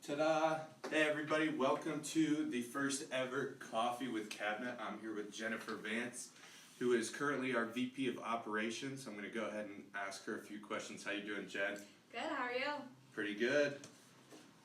Ta-da! Hey everybody, welcome to the first ever Coffee with Cabinet. I'm here with Jenn Vance, who is currently our VP of Operations. I'm going to go ahead and ask her a few questions. How you doing, Jenn? Good, how are you? Pretty good.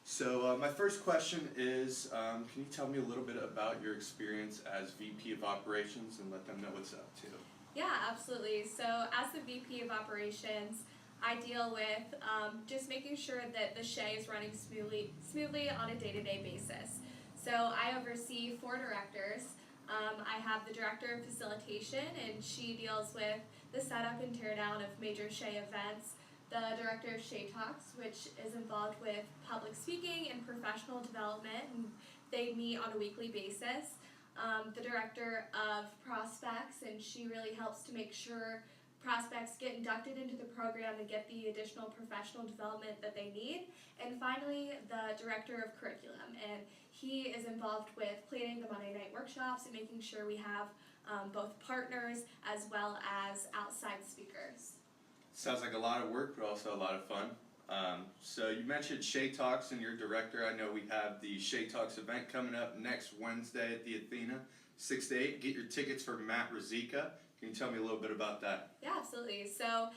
So my first question is, can you tell me a little bit about your experience as VP of Operations and let them know what's up to? Yeah, absolutely. So as the VP of Operations, I deal with just making sure that the Schey is running smoothly on a day-to-day basis. So I oversee 4 directors. I have the Director of Facilitation, and she deals with the setup and teardown of major Schey events. The Director of Shea Talks, which is involved with public speaking and professional development, and they meet on a weekly basis. The Director of Prospects, and she really helps to make sure prospects get inducted into the program and get the additional professional development that they need. And finally, the Director of Curriculum, and he is involved with planning the Monday night workshops and making sure we have both partners as well as outside speakers. Sounds like a lot of work, but also a lot of fun. So you mentioned Shea Talks and your director. I know we have the Shea Talks event coming up next Wednesday at the Athena, 6 to 8. Get your tickets for Matt Rizika. Can you tell me a little bit about that? Yeah, absolutely. So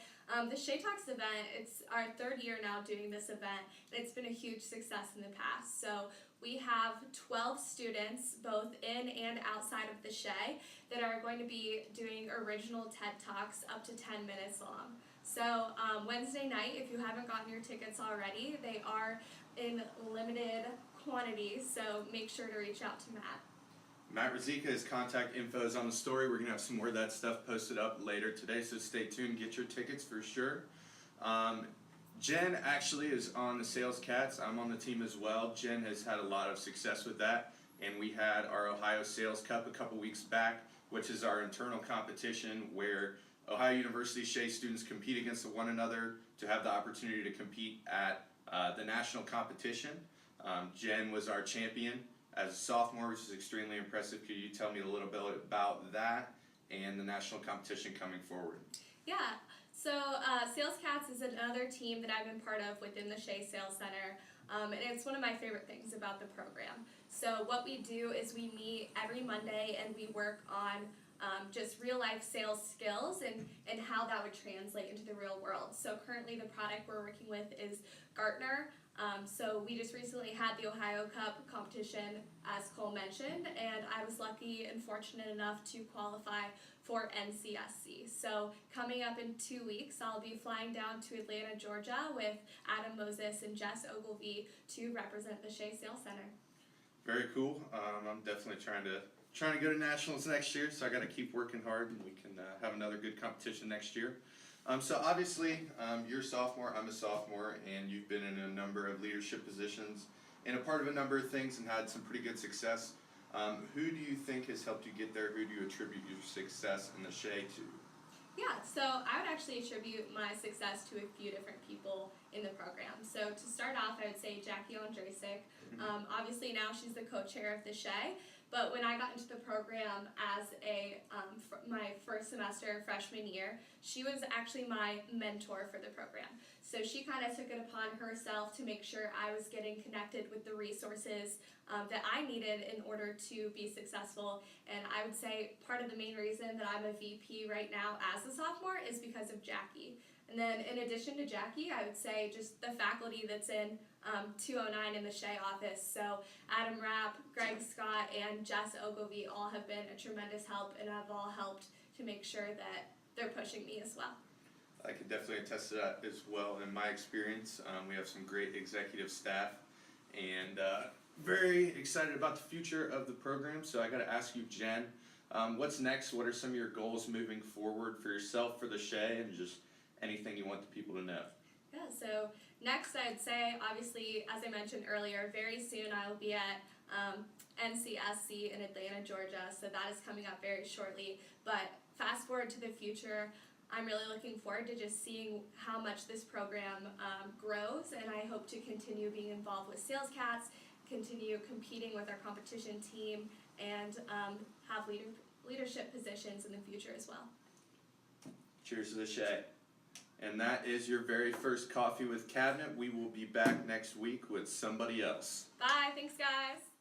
the Shea Talks event, it's our 3rd year now doing this event, and it's been a huge success in the past. So we have 12 students, both in and outside of the Schey, that are going to be doing original TED Talks up to 10 minutes long. So Wednesday night, if you haven't gotten your tickets already, they are in limited quantities, so make sure to reach out to Matt. Matt Rizika's contact info is on the story. We're going to have some more of that stuff posted up later today, so stay tuned. Get your tickets for sure. Jenn actually is on the Sales Cats. I'm on the team as well. Jenn has had a lot of success with that, and we had our Ohio Sales Cup a couple weeks back, which is our internal competition where Ohio University Schey students compete against one another to have the opportunity to compete at the national competition. Jenn was our champion as a sophomore, which is extremely impressive. Could you tell me a little bit about that and the national competition coming forward? Yeah, so Sales Cats is another team that I've been part of within the Schey Sales Center, and it's one of my favorite things about the program. So what we do is we meet every Monday and we work on just real life sales skills and how that would translate into the real world. So currently the product we're working with is Gartner. So we just recently had the Ohio Cup competition, as Cole mentioned, and I was lucky and fortunate enough to qualify for NCSC. So coming up in 2 weeks, I'll be flying down to Atlanta, Georgia with Adam Moses and Jess Ogilvie to represent the Schey Sales Center. Very cool. I'm definitely trying to go to nationals next year, so I got to keep working hard, and we can have another good competition next year. So obviously, you're a sophomore, I'm a sophomore, and you've been in a number of leadership positions and a part of a number of things and had some pretty good success. Who do you think has helped you get there? Who do you attribute your success in the Schey to? Yeah, so I would actually attribute my success to a few different people in the program. So to start off, I would say Jackie Ondrasik. Obviously now she's the co-chair of the Schey, but when I got into the program as my first semester freshman year, she was actually my mentor for the program. So she kind of took it upon herself to make sure I was getting connected with the resources that I needed in order to be successful. And I would say part of the main reason that I'm a VP right now as a sophomore is because of Jackie. And then in addition to Jackie, I would say just the faculty that's in 209 in the Schey office. So Adam Rapp, Greg Scott, and Jess Ogilvie all have been a tremendous help and have all helped to make sure that they're pushing me as well. I could definitely attest to that as well. In my experience, we have some great executive staff and very excited about the future of the program. So I got to ask you, Jenn, what's next? What are some of your goals moving forward for yourself, for the Schey, and just anything you want the people to know? Yeah, so next I'd say, obviously, as I mentioned earlier, very soon I will be at NCSC in Atlanta, Georgia, so that is coming up very shortly. But fast forward to the future, I'm really looking forward to just seeing how much this program grows, and I hope to continue being involved with Sales Cats, continue competing with our competition team, and have leadership positions in the future as well. Cheers to the Schey. And that is your very first Coffee with Cabinet. We will be back next week with somebody else. Bye. Thanks, guys.